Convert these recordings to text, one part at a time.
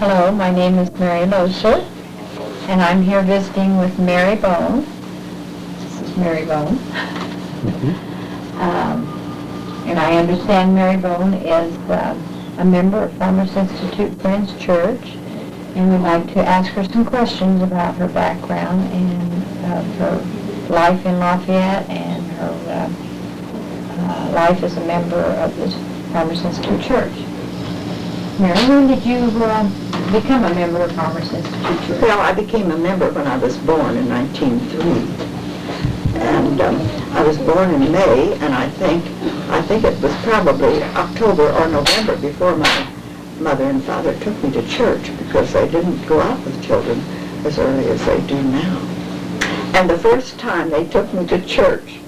Hello, my name is Mary Louise, and I'm here visiting with Mary Bone. This is Mary Bone. And I understand Mary Bone is a member of Farmers Institute Friends Church, and we'd like to ask her some questions about her background and her life in Lafayette and her life as a member of the Farmers Institute Church. Mary, when did you become a member of Farmers Institute Church? Well, I became a member when I was born in 1903. And I was born in May, and I think it was probably October or November before my mother and father took me to church, because they didn't go out with children as early as they do now. And the first time they took me to church,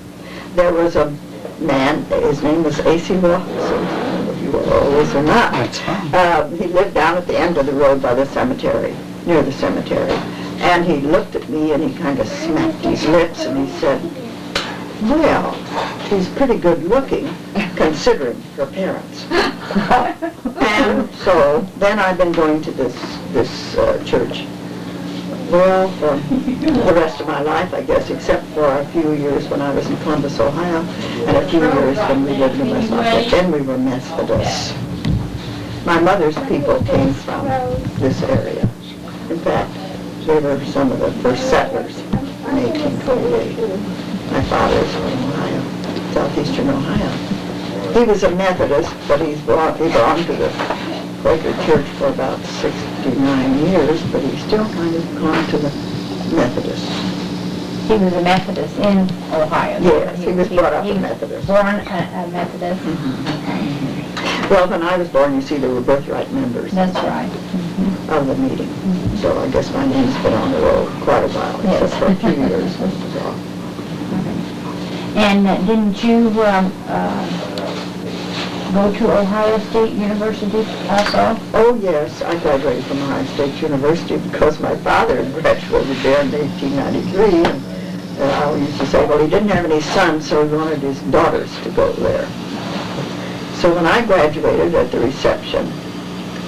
there was a man, his name was A.C. Watson, if you were always or not. That's fine. He lived down at the end of the road by the cemetery, near the cemetery. And he looked at me and he kind of smacked his lips and he said, well, she's pretty good looking considering her parents. And so then I've been going to this church, well, for the rest of my life, I guess, except for a few years when I was in Columbus, Ohio, and a few years when we lived in West Lafayette. Then we were Methodists. My mother's people came from this area. In fact, they were some of the first settlers in 1848. My father is from Ohio, southeastern Ohio. He was a Methodist, but he belonged to the Quaker Church for about 69 years, but he still kind of clung to the Methodist. He was a Methodist in Ohio. Yes, he was brought up a Methodist. Born a Methodist? Mm-hmm. Well, when I was born, you see, there were birthright members. That's right. Of the meeting. So I guess my name's been on the roll quite a while, except for a few years when it was off. And didn't you go to Ohio State University also? Oh, yes. I graduated from Ohio State University because my father had graduated there in 1893. And I used to say, well, he didn't have any sons, so he wanted his daughters to go there. So when I graduated at the reception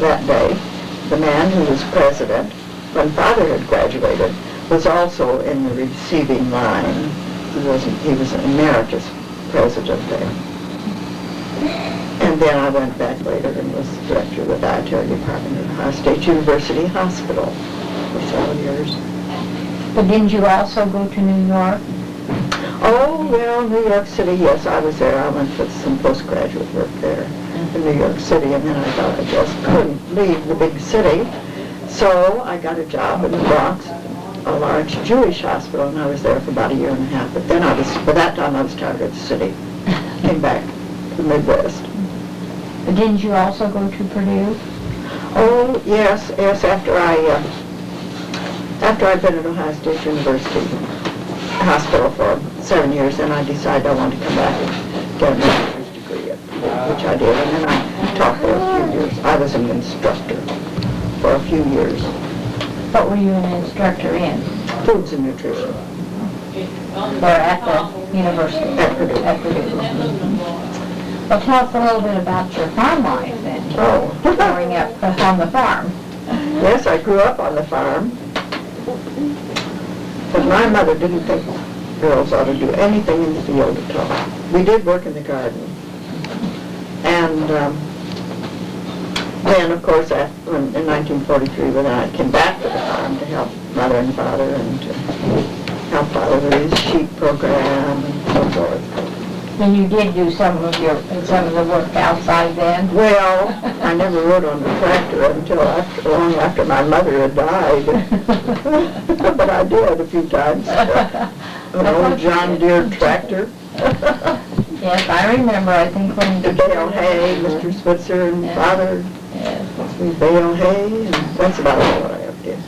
that day, the man who was president, when Father had graduated, was also in the receiving line. He was an emeritus president there. And then I went back later and was director of the dietary department at Ohio State University Hospital for several years. But didn't you also go to New York? Oh, well, New York City, yes, I was there. I went for some postgraduate work there in New York City, and then I thought I just couldn't leave the big city. So I got a job in the Bronx, a large Jewish hospital, and I was there for about a year and a half. But then by that time I was tired of the city. Came back to the Midwest. But didn't you also go to Purdue? Oh, yes, after I'd been at Ohio State University Hospital for 7 years, then I decided I wanted to come back and get a master's degree, which I did, and then I taught for a few years. I was an instructor for a few years. What were you an instructor in? Foods and nutrition. Or at the university? At Purdue. At Purdue. Well, tell us a little bit about your farm life then. Oh. Growing up on the farm. Yes, I grew up on the farm. But my mother didn't think girls ought to do anything in the field at all. We did work in the garden. And then, of course, in 1943, when I came back to the farm to help Mother and Father and to help Father with his sheep program and so forth. And you did do some of the work outside then? Well, I never rode on the tractor until long after my mother had died. But I did a few times. An old John Deere tractor. Yes, I remember, I think when To bale hay, Mr. Switzer and Father. Yes. We bale hay, and that's about all I ever did.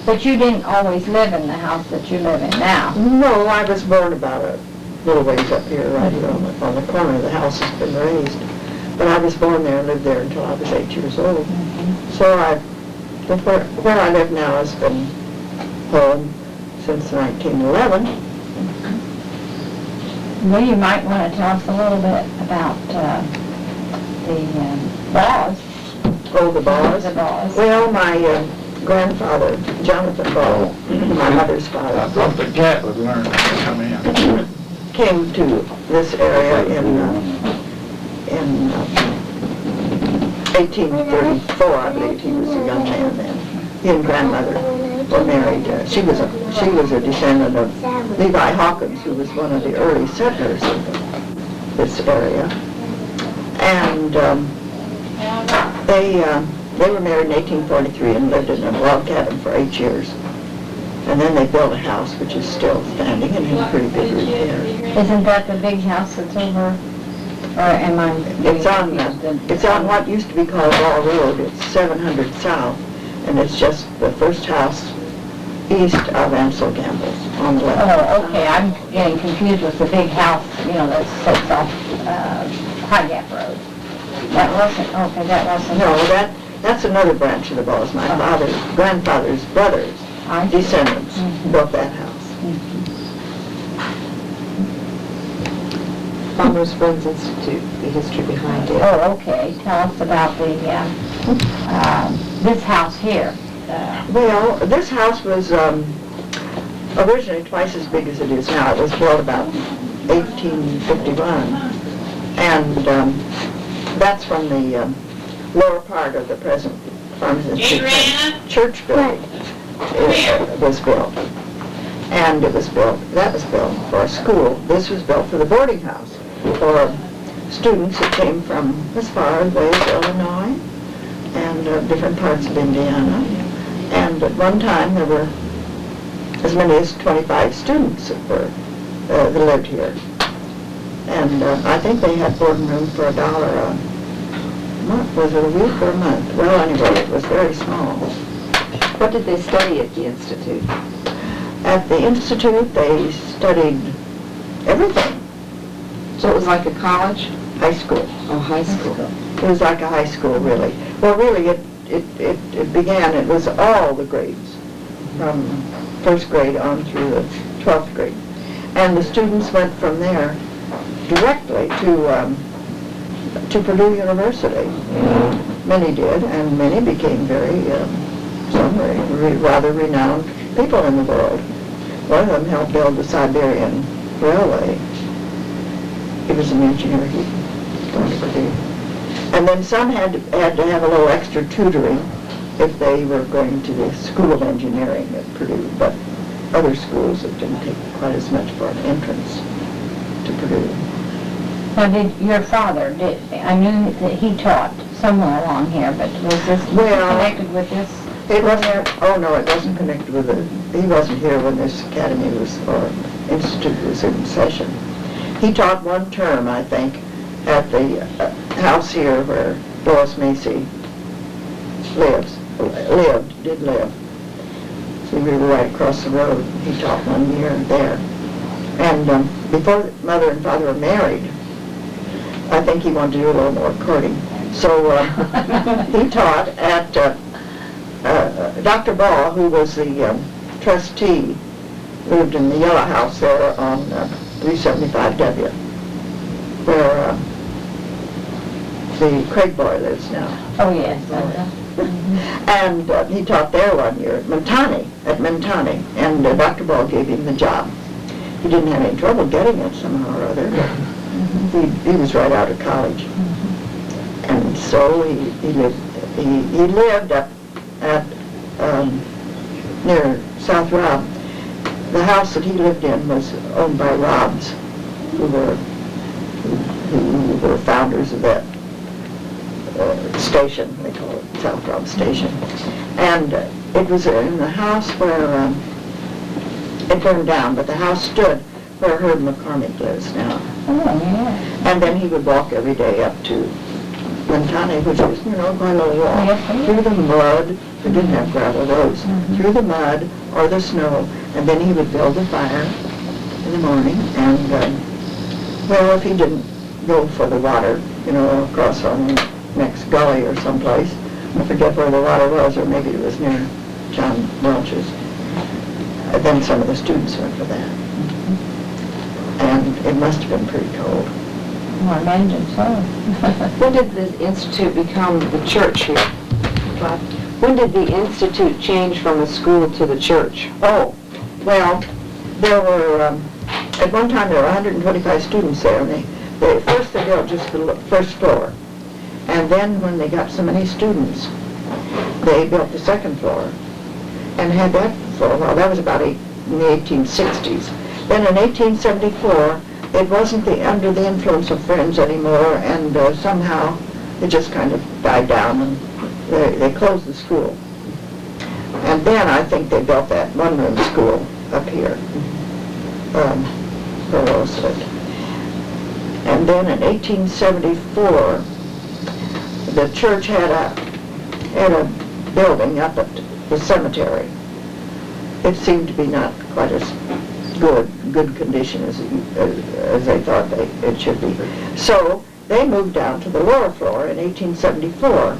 But you didn't always live in the house that you live in now. No, I was born about a little ways up here, right here on the corner. The house has been raised. But I was born there and lived there until I was 8 years old. So where I live now has been home since 1911. Well, you might want to tell us a little bit about the laws Oh, the Baughs? The Baughs. Well, my grandfather, Jonathan Baugh, my mother's I father, thought the cat would learn to come in. came to this area in 1834, I believe. He was a young man then. He and grandmother were married. She was a descendant of Levi Hawkins, who was one of the early settlers of this area. And they were married in 1843 and lived in a log cabin for 8 years. And then they built a house which is still standing and in pretty big repair. Isn't that the big house that's over, or am I? It's on what used to be called Ball Road. It's 700 South, and it's just the first house east of Ansel Gamble's on the left. Oh, okay, I'm getting confused with the big house, that sits off High Gap Road. That wasn't, okay, that wasn't. No, that's another branch of the Balls. My grandfather's brothers, descendants, built that house. Farmers Institute, the history behind it. Oh, okay, tell us about the, this house here. Well, this house was originally twice as big as it is now. It was built about 1851, and that's from the lower part of the present Farmers Institute church building. It was built, and that was built for a school. This was built for the boarding house for students that came from as far away as Illinois and different parts of Indiana. And at one time there were as many as 25 students that lived here. And I think they had boarding room for $1 a month. Was it a week or a month? Well, anyway, it was very small. What did they study at the Institute? At the Institute, they studied everything. So it was like a college? High school. Oh, high school. It was like a high school, really. Well, really, it began, it was all the grades, from first grade on through the 12th grade. And the students went from there directly to Purdue University. Many did, and many became some were rather renowned people in the world. One of them helped build the Siberian Railway. He was an engineer. He went to Purdue. And then some had to have a little extra tutoring if they were going to the School of Engineering at Purdue, but other schools it didn't take quite as much for an entrance to Purdue. Now, did your father, I knew that he taught somewhere along here, but was this connected with this? It wasn't, oh no, it wasn't connected with it. He wasn't here when this academy or institute was in session. He taught one term, I think, at the house here where Lois Macy did live. So we were right across the road. He taught 1 year there. And before Mother and Father were married, I think he wanted to do a little more courting. So he taught at Dr. Baugh, who was the trustee, lived in the yellow house there on 375W, where the Craig boy lives now. Oh, yes. And he taught there 1 year at Mentani, and Dr. Baugh gave him the job. He didn't have any trouble getting it somehow or other, but he was right out of college. And so he lived up at near South Robb. The house that he lived in was owned by Robbs, who were founders of that station. They call it South Robb Station. And it was in the house where it burned down, but the house stood where Herb McCormick lives now. Oh, yeah. And then he would walk every day up to Mentani, which was, quite a little walk, Yes, through the mud. They didn't have gravel roads. Through the mud or the snow, and then he would build a fire in the morning, and, well, if he didn't go for the water, across on the next gully or someplace, I forget where the water was, or maybe it was near John Welch's, then some of the students went for that. And it must have been pretty cold. Well, I imagine so. When did the Institute become the church here? But, When did the Institute change from a school to the church? oh, well, there were, at one time there were 125 students there, and first they built just the first floor. And then when they got so many students, they built the second floor and had that for a while. That was about in the 1860s. Then in 1874, it wasn't under the influence of Friends anymore, and somehow it just kind of died down, and they closed the school. And then I think they built that one-room school up here, for Rosewood. And then in 1874, the church had a building up at the cemetery. It seemed to be not quite as good condition as they thought it should be. So they moved down to the lower floor in 1874.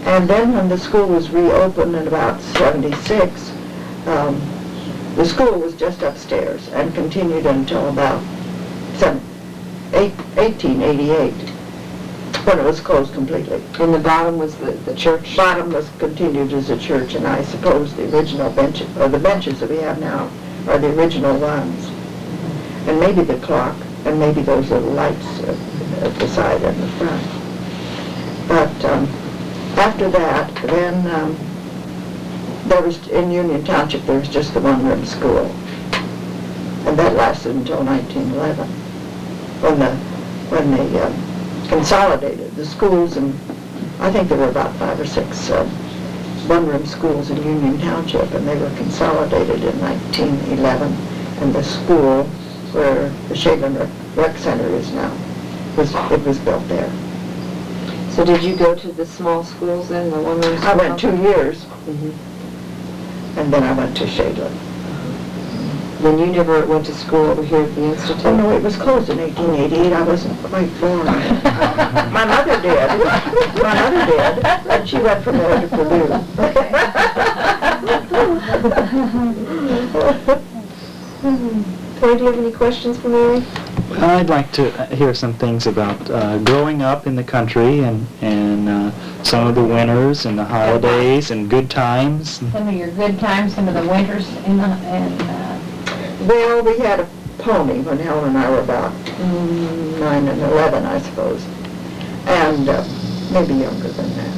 And then when the school was reopened in about 76, the school was just upstairs and continued until about 1888, when it was closed completely. And the bottom was the church? Bottom was continued as a church, and I suppose the original benches, or the benches that we have now, are the original ones. And maybe the clock, and maybe those little lights at the side and the front. But after that, then there was, in Union Township, there was just the one-room school. And that lasted until 1911, when they consolidated the schools, and I think there were about 5 or 6 one-room schools in Union Township, and they were consolidated in 1911, and the school where the Shaglin Rec Center is now, it was built there. So did you go to the small schools then, the one-room schools? I went 2 years, Mhm. and then I went to Shaglin. Then you never went to school over here at the Institute? Oh, no, it was closed in 1888. I wasn't quite born. My mother did. My mother did, and she went from there to Purdue. Troy, do you have any questions for Mary? I'd like to hear some things about growing up in the country and some of the winters and the holidays and good times. Some of your good times, some of the winters Well, we had a pony when Helen and I were about 9 and 11, I suppose, and maybe younger than that.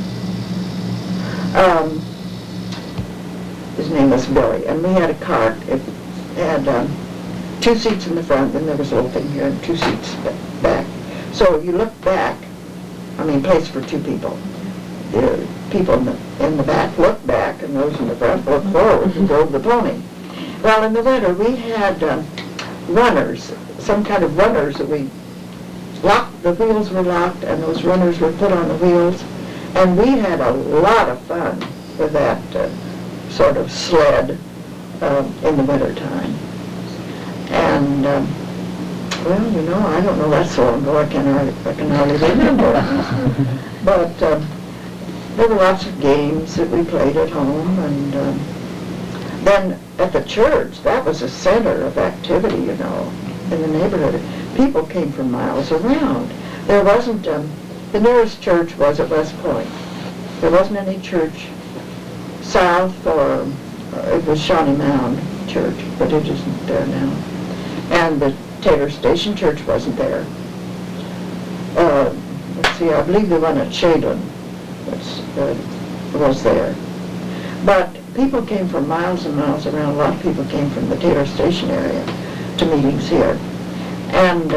His name was Billy, and we had a cart. It had 2 seats in the front, and there was a little thing here, and 2 seats back. So if you look back, I mean, place for 2 people. The people in the back looked back, and those in the front looked forward and drove the pony. Well, in the winter, we had runners, some kind of runners that we locked, the wheels were locked, and those runners were put on the wheels, and we had a lot of fun with that sort of sled in the winter time. And, well, you know, I don't know, that's so long ago, I can hardly remember. But there were lots of games that we played at home, and then at the church, that was a center of activity, you know, in the neighborhood. People came from miles around. There wasn't, the nearest church was at West Point. There wasn't any church south, or it was Shawnee Mound Church, but it isn't there now. And the Taylor Station Church wasn't there. Let's see, I believe the one at Shaglin was there. But people came from miles and miles around. A lot of people came from the Taylor Station area to meetings here. And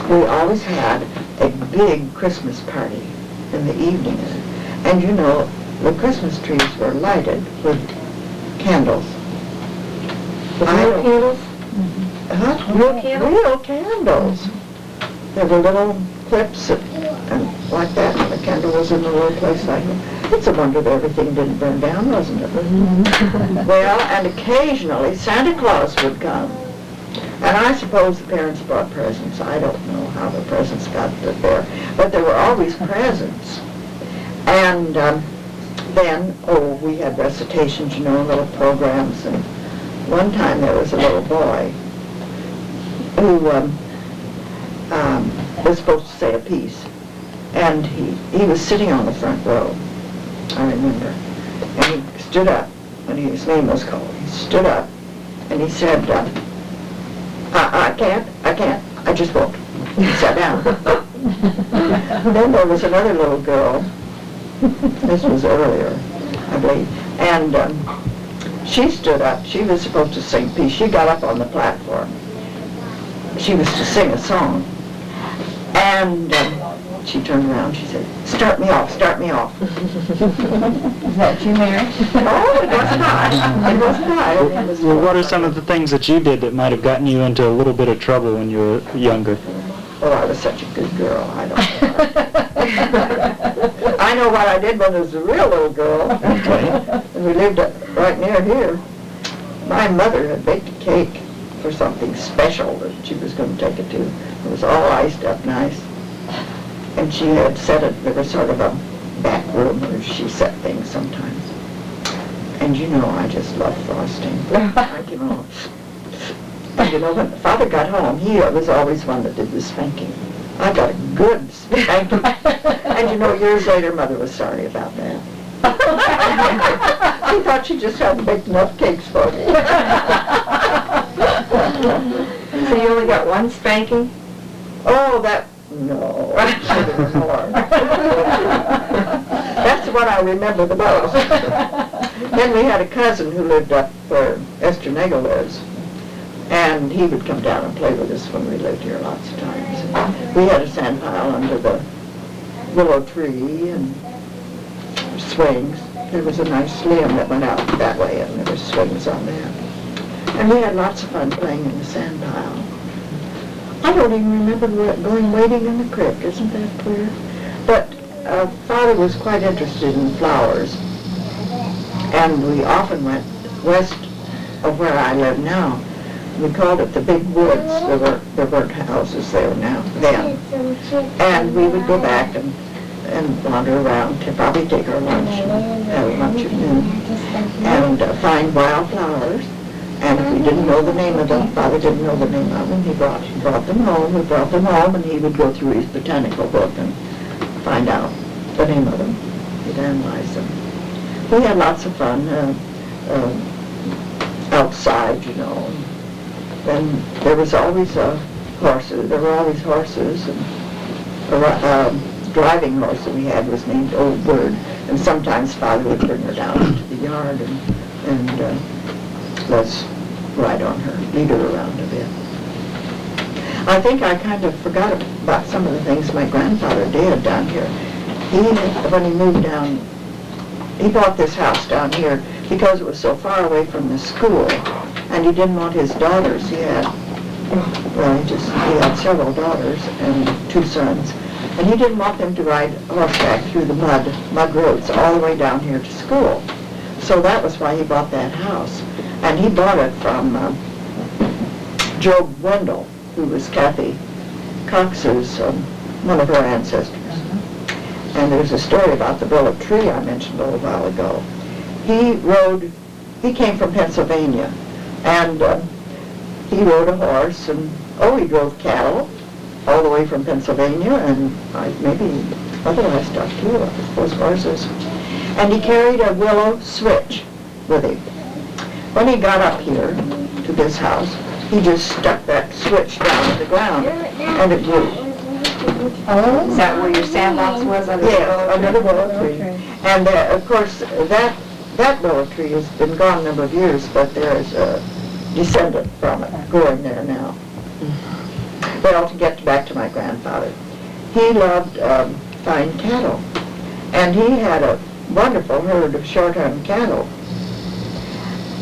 we always had a big Christmas party in the evening. And you know, the Christmas trees were lighted with candles. Real candles? Huh? Real candles? Real candles. There were little clips and like that, and the candle was in the little place like that. It's a wonder that everything didn't burn down, wasn't it? Well, and occasionally Santa Claus would come. And I suppose the parents brought presents. I don't know how the presents got there, but there were always presents. And then, we had recitations, you know, little programs. And one time there was a little boy who was supposed to say a piece. And he was sitting on the front row. I remember. And he stood up, and his name was called. He stood up, and he said, I can't, I just won't. He sat down. Then there was another little girl, this was earlier, I believe, and she stood up. She was supposed to sing peace. She got up on the platform. She was to sing a song. And she turned around, she said, start me off, start me off. Is that you, Mary? Oh, it wasn't I. It wasn't I. It was Well, what are some of the things that you did that might have gotten you into a little bit of trouble when you were younger? Oh, I was such a good girl, I don't know. I know what I did when I was a real little girl. Okay. And we lived right near here. My mother had baked a cake for something special that she was going to take it to. It was all iced up nice. And she had set it, there was sort of a back room where she set things sometimes. And you know, I just love frosting. You know. And you know, when Father got home, he was always one that did the spanking. I got a good spanking. And you know, years later, Mother was sorry about that. She thought she just hadn't baked enough cakes for me. So you only got one spanking? Oh, no, there were more. That's the one I remember the most. Then we had a cousin who lived up where Esther Nagel lives, and he would come down and play with us when we lived here lots of times. We had a sand pile under the willow tree and swings. There was a nice limb that went out that way, and there were swings on that. And we had lots of fun playing in the sand pile. I don't even remember going wading in the creek, isn't that queer? But Father was quite interested in flowers, and we often went west of where I live now. We called it the Big Woods. There weren't houses there now, then. And we would go back and wander around to probably take our lunch and have lunch at noon and find wildflowers. And if we didn't know the name of them, Father didn't know the name of them, he brought them home, we brought them home, and he would go through his botanical book and find out the name of them. He'd analyze them. We had lots of fun outside, you know. Then there was always horses, there were always horses, and a driving horse that we had was named Old Bird, and sometimes Father would bring her down into the yard and let's ride on her, lead her around a bit. I think I kind of forgot about some of the things my grandfather did down here. When he moved down, he bought this house down here because it was so far away from the school, and he didn't want his daughters. He had several daughters and 2 sons, and he didn't want them to ride horseback through the mud roads all the way down here to school. So that was why he bought that house. And he bought it from Job Wendell, who was Kathy Cox's, one of her ancestors. And there's a story about the willow tree I mentioned a little while ago. He came from Pennsylvania, and he rode a horse, and he drove cattle all the way from Pennsylvania, and maybe other livestock too, I suppose horses. And he carried a willow switch with him. When he got up here to this house, he just stuck that switch down to the ground, and it grew. Oh, is that where your sandbox was under the willow tree? Under the willow tree. And of course, that willow tree has been gone a number of years, but there's a descendant from it growing there now. Well, to get back to my grandfather, he loved fine cattle, and he had a wonderful herd of shorthorn cattle.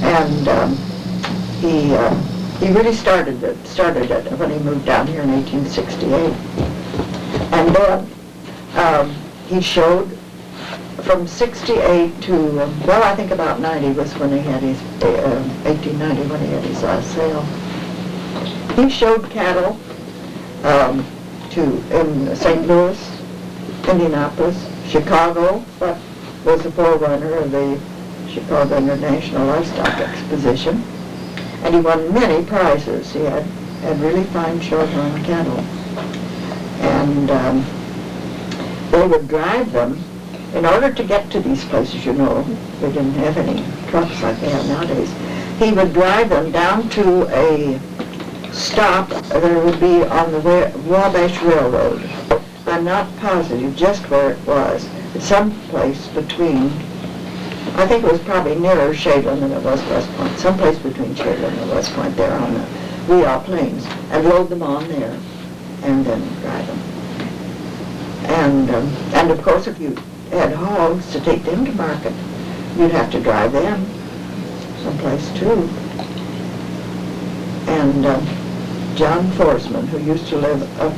And he really started it when he moved down here in 1868. And then he showed from 68 to, I think about 90 was when he had his, 1890 when he had his last sale. He showed cattle in St. Louis, Indianapolis, Chicago, but was the forerunner of the Chicago International Livestock Exposition, and he won many prizes. He had really fine shorthorn cattle, and they would drive them in order to get to these places, you know, they didn't have any trucks like they have nowadays. He would drive them down to a stop that would be on the Wabash Railroad. I'm not positive just where it was. It's someplace between, I think it was probably nearer Shadeland than it was West Point, someplace between Shadeland and West Point there on the Weah Plains, and load them on there, and then drive them. And of course, if you had hogs to take them to market, you'd have to drive them someplace too. And John Forsman, who used to live up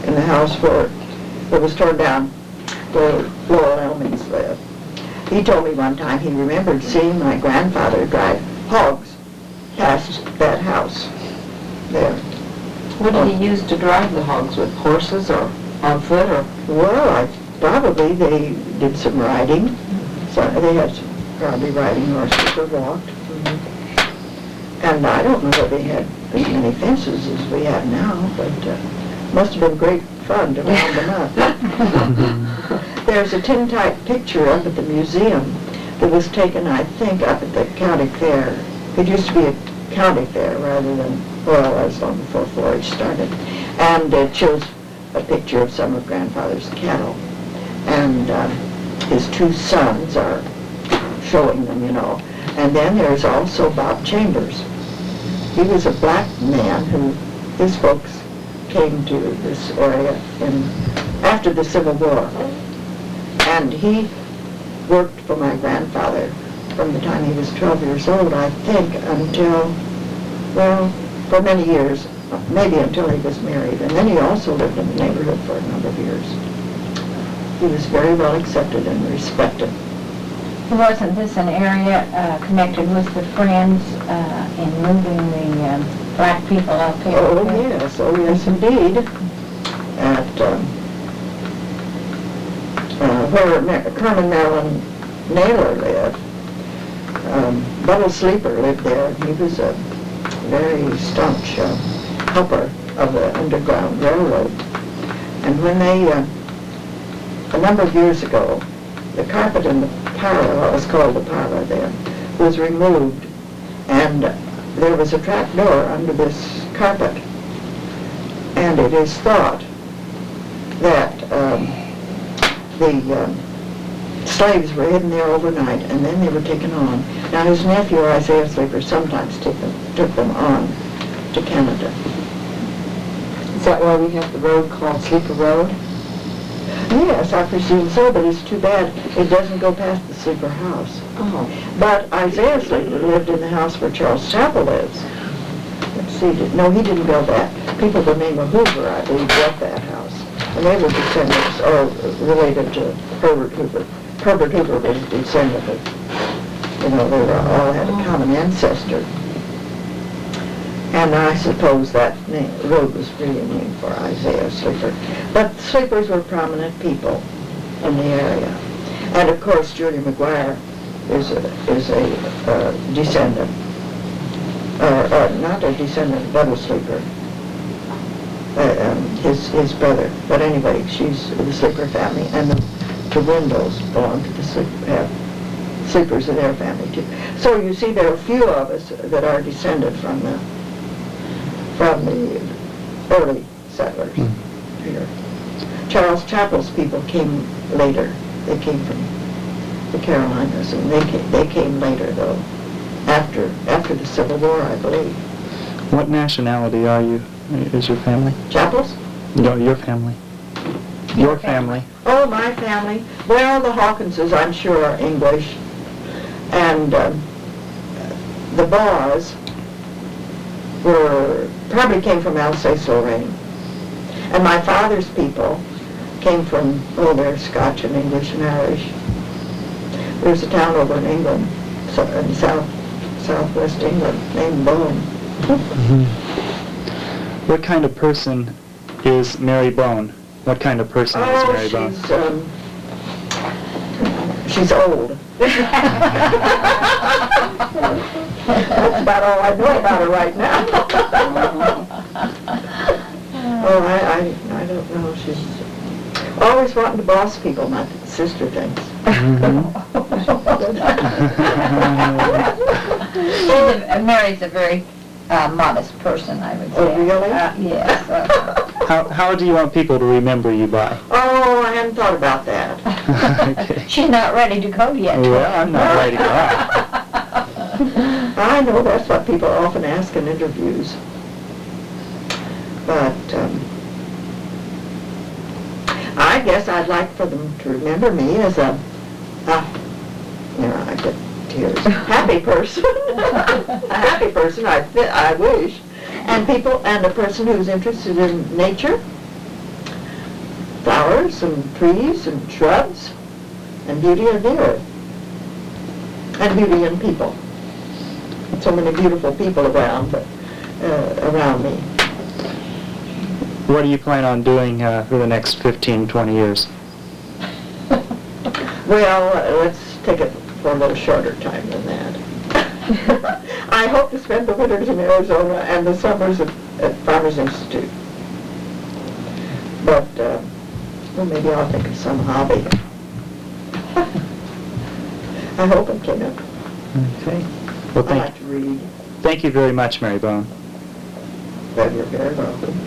in the house that was torn down where Laurel Elmings lived, he told me one time he remembered seeing my grandfather drive hogs past that house there. What did he use to drive the hogs with? Horses or on foot or? Well, probably they did some riding. So they had probably riding horses or walked. And I don't know that they had as many fences as we have now, but must have been great fun to round them up. There's a tintype picture up at the museum that was taken, I think, up at the county fair. It used to be a county fair rather than, well, as long before 4-H started. And it shows a picture of some of Grandfather's cattle. And his two sons are showing them, you know. And then there's also Bob Chambers. He was a black man who, his folks came to this area after the Civil War. And he worked for my grandfather from the time he was 12 years old, I think, until, well, for many years, maybe until he was married. And then he also lived in the neighborhood for a number of years. He was very well accepted and respected. Wasn't this an area connected with the Friends in moving the black people out there? Oh yes, indeed. At where Colonel Marilyn Naylor lived, Buttle Sleeper lived there. He was a very staunch helper of the Underground Railroad. And when they, a number of years ago, the carpet in the parlor, what was called the parlor then, was removed, and there was a trap door under this carpet. And it is thought that the slaves were hidden there overnight, and then they were taken on. Now his nephew, Isaiah Sleeper, sometimes took them on to Canada. Is that why we have the road called Sleeper Road? Yes, I presume so, but it's too bad it doesn't go past the Sleeper house. Oh. But Isaiah Sleeper lived in the house where Charles Chappell lives. Let's see, no, he didn't build that. People the name of Hoover, I believe, built that house. And they were descendants, or related to Herbert Hoover. Herbert Hoover was a descendant of, you know, they were all had a common ancestor. And I suppose that road was really named for Isaiah Sleeper. But Sleepers were prominent people in the area. And of course, Julia McGuire is a descendant, not a descendant, but a Sleeper. His brother. But anyway, she's the Sleeper family, and the Windows belong to the Sleepers in their family too. So you see, there are a few of us that are descended from the early settlers here. Charles Chappell's people came later. They came from the Carolinas, and they came later though, after the Civil War, I believe. What nationality are you? Is your family? Chappell's? No, your family. Your family. Oh, my family. Well, the Hawkinses, I'm sure, are English, and the Baughs probably came from Alsace-Lorraine. And my father's people came from, they're Scotch and English and Irish. There's a town over in England, in southwest England, named Bone. What kind of person is Mary Bone? What kind of person is Mary Bone? She's old. That's about all I know about her right now. I don't know. Always wanting to boss people, my sister thinks. Mary's a very modest person, I would say. Oh, really? Yes. How do you want people to remember you by? Oh, I hadn't thought about that. Okay. She's not ready to go yet. Well, I'm not ready to go. I know that's what people often ask in interviews. But I guess I'd like for them to remember me as I get tears. Happy person. A happy person, I wish. And a person who's interested in nature, flowers and trees and shrubs, and beauty of the earth, and beauty in people. So many beautiful people around me. What do you plan on doing for the next 15, 20 years? Well, let's take it for a little shorter time than that. I hope to spend the winters in Arizona and the summers at Farmers Institute. But, well, maybe I'll think of some hobby. I hope I can. Okay. Well, I like to read. thank you very much, Mary Bone. But you're very welcome.